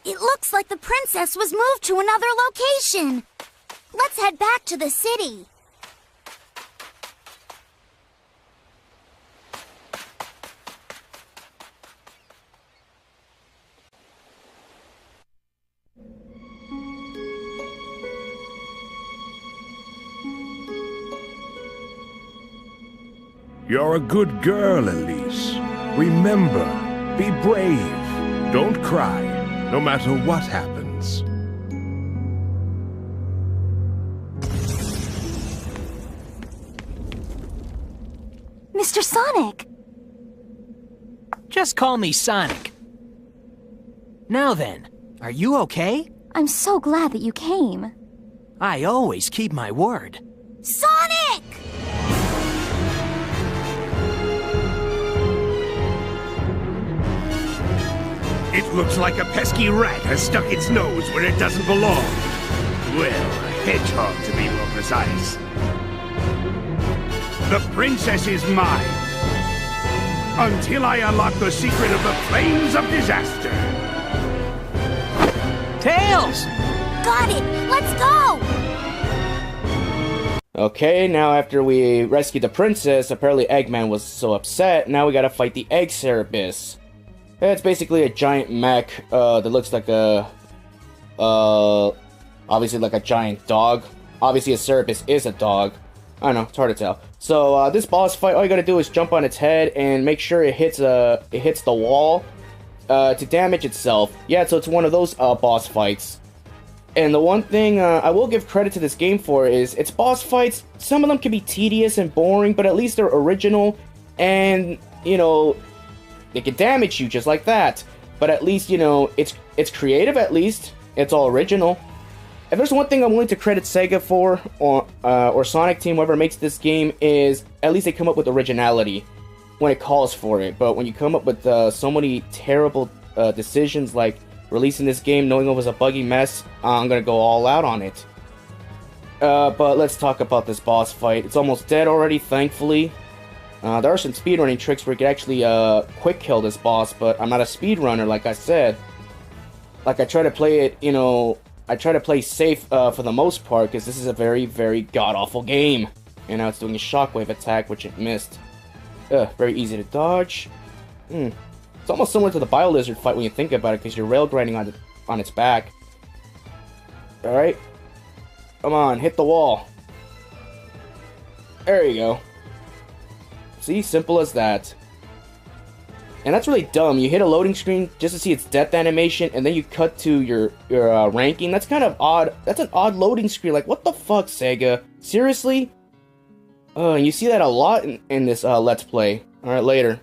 It looks like the princess was moved to another location. Let's head back to the city. You're a good girl, Elise. Remember, be brave. Don't cry, no matter what happens. Mr. Sonic! Just call me Sonic. Now then, are you okay? I'm so glad that you came. I always keep my word. Sonic! It looks like a pesky rat has stuck its nose where it doesn't belong. Well, a hedgehog to be more precise. The princess is mine. Until I unlock the secret of the flames of disaster. Tails! Got it! Let's go! Okay, now after we rescued the princess, apparently Eggman was so upset, now we gotta fight the Egg Cerebus. It's basically a giant mech that looks like a, obviously like a giant dog. Obviously a Cerberus is a dog. I don't know, it's hard to tell. So this boss fight, all you gotta do is jump on its head and make sure it hits the wall to damage itself. Yeah, so it's one of those boss fights. And the one thing I will give credit to this game for is its boss fights. Some of them can be tedious and boring, but at least they're original and, you know, they can damage you just like that. But at least, you know, it's creative at least. It's all original. If there's one thing I'm willing to credit SEGA for, or Sonic Team, whoever makes this game, is at least they come up with originality when it calls for it. But when you come up with so many terrible decisions like releasing this game knowing it was a buggy mess, I'm gonna go all out on it. But let's talk about this boss fight. It's almost dead already, thankfully. There are some speedrunning tricks where you can actually quick kill this boss, but I'm not a speedrunner, like I said. Like, I try to play it, you know, I try to play safe for the most part, because this is a very, very god-awful game. And now it's doing a shockwave attack, which it missed. Very easy to dodge. It's almost similar to the Bio-Lizard fight when you think about it, because you're rail grinding on its back. Alright. Come on, hit the wall. There you go. See? Simple as that. And that's really dumb. You hit a loading screen just to see its death animation, and then you cut to your ranking. That's kind of odd. That's an odd loading screen. Like, what the fuck, Sega? Seriously? And you see that a lot in this Let's Play. Alright, later.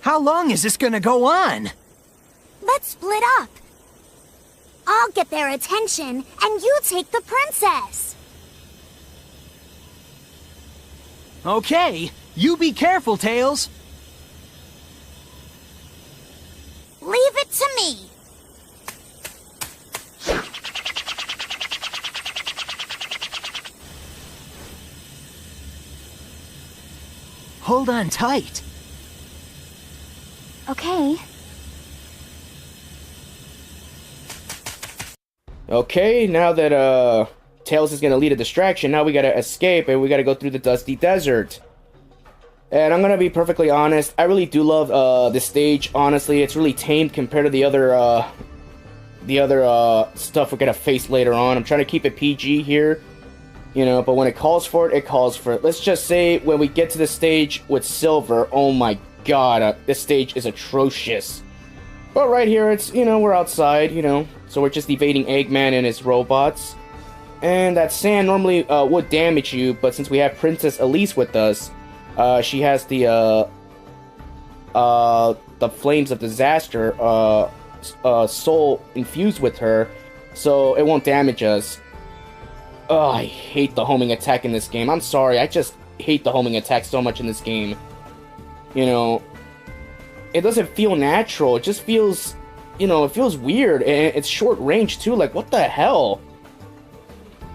How long is this gonna go on? Let's split up. I'll get their attention, and you take the princess. Okay, you be careful, Tails. Leave it to me. Hold on tight. Okay. Okay, now that Tails is gonna lead a distraction, now we gotta escape and we gotta go through the dusty desert. And I'm gonna be perfectly honest, I really do love this stage. Honestly, it's really tamed compared to the other stuff we're gonna face later on. I'm trying to keep it PG here. You know, but when it calls for it, it calls for it. Let's just say when we get to the stage with Silver, oh my god, this stage is atrocious. But right here, it's, you know, we're outside, you know, so we're just evading Eggman and his robots. And that sand normally would damage you, but since we have Princess Elise with us, she has the Flames of Disaster soul infused with her, so it won't damage us. Oh, I hate the homing attack in this game. I'm sorry, I just hate the homing attack so much in this game. You know, it doesn't feel natural. It just feels, you know, it feels weird. And it's short range too. Like, what the hell?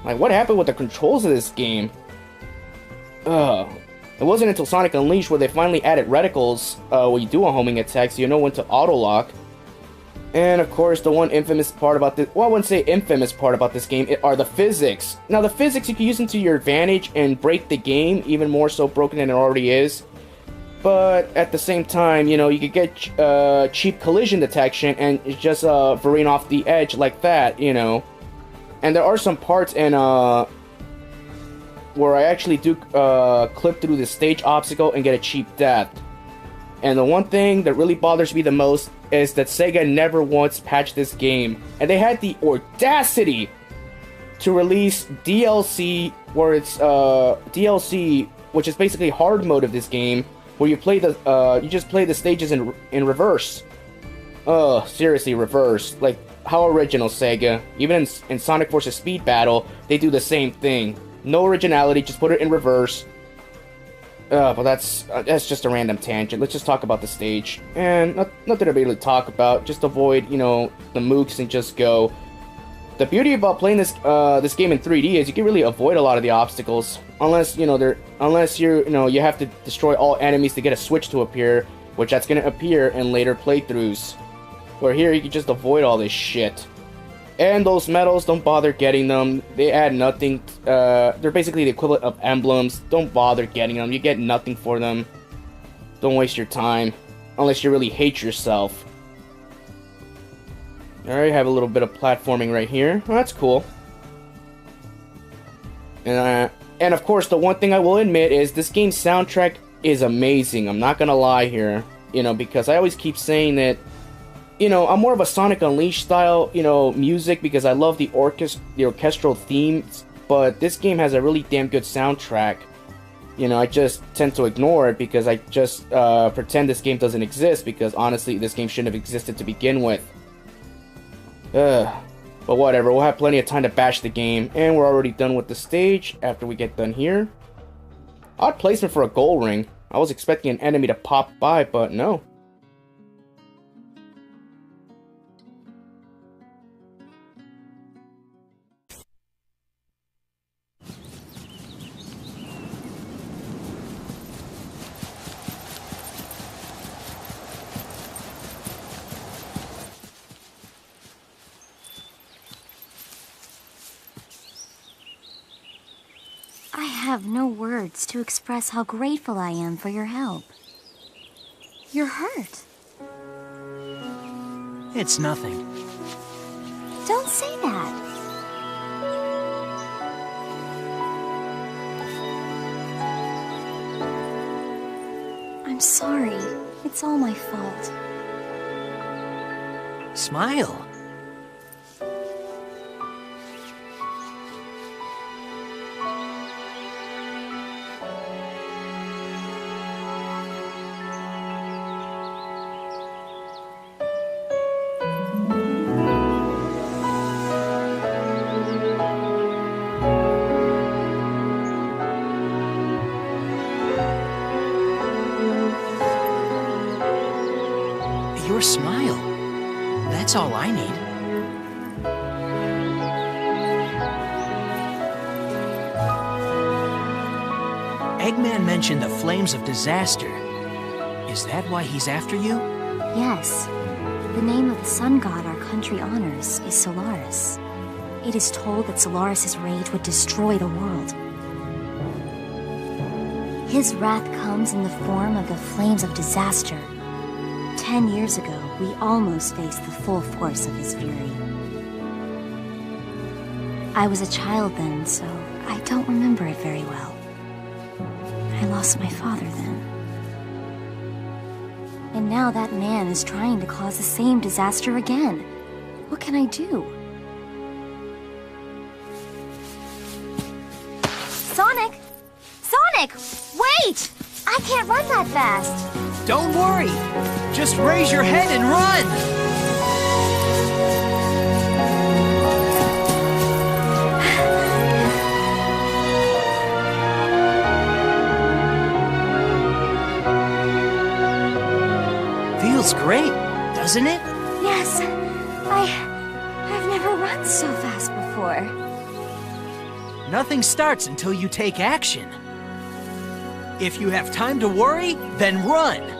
Like, what happened with the controls of this game? Ugh. It wasn't until Sonic Unleashed where they finally added reticles when you do a homing attack, so you know when to auto-lock. And of course, the one infamous part about this, well, I wouldn't say infamous part about this game, are the physics. Now, the physics you can use them to your advantage and break the game, even more so broken than it already is. But at the same time, you know, you could get cheap collision detection and just veering off the edge like that, you know. And there are some parts in where I actually do clip through the stage obstacle and get a cheap death. And the one thing that really bothers me the most is that SEGA never once patched this game. And they had the audacity to release DLC, where it's DLC, which is basically hard mode of this game, where you play the you just play the stages in reverse. Seriously, reverse. Like, how original, SEGA. Even in Sonic vs. Speed Battle, they do the same thing. No originality, just put it in reverse. But that's just a random tangent. Let's just talk about the stage. And nothing to really talk about. Just avoid, you know, the mooks and just go. The beauty about playing this this game in 3D is you can really avoid a lot of the obstacles. Unless, you know, you have to destroy all enemies to get a switch to appear, which that's gonna appear in later playthroughs. Where here you can just avoid all this shit. And those medals, don't bother getting them. They add nothing. They're basically the equivalent of emblems. Don't bother getting them. You get nothing for them. Don't waste your time. Unless you really hate yourself. Alright, have a little bit of platforming right here. Well, that's cool. And of course, the one thing I will admit is this game's soundtrack is amazing. I'm not gonna lie here. You know, because I always keep saying that, you know, I'm more of a Sonic Unleashed style, you know, music because I love the orchestral themes, but this game has a really damn good soundtrack. You know, I just tend to ignore it because I just pretend this game doesn't exist because honestly, this game shouldn't have existed to begin with. But whatever, we'll have plenty of time to bash the game, and we're already done with the stage after we get done here. Odd placement for a gold ring. I was expecting an enemy to pop by, but no. I have no words to express how grateful I am for your help. You're hurt. It's nothing. Don't say that. I'm sorry. It's all my fault. Smile. Your smile. That's all I need. Eggman mentioned the Flames of Disaster. Is that why he's after you? Yes. The name of the sun god our country honors is Solaris. It is told that Solaris' rage would destroy the world. His wrath comes in the form of the Flames of Disaster. 10 years ago, we almost faced the full force of his fury. I was a child then, so I don't remember it very well. I lost my father then. And now that man is trying to cause the same disaster again. What can I do? Sonic! Sonic! Wait! I can't run that fast! Don't worry! Just raise your head and run! Feels great, doesn't it? Yes. I've never run so fast before. Nothing starts until you take action. If you have time to worry, then run!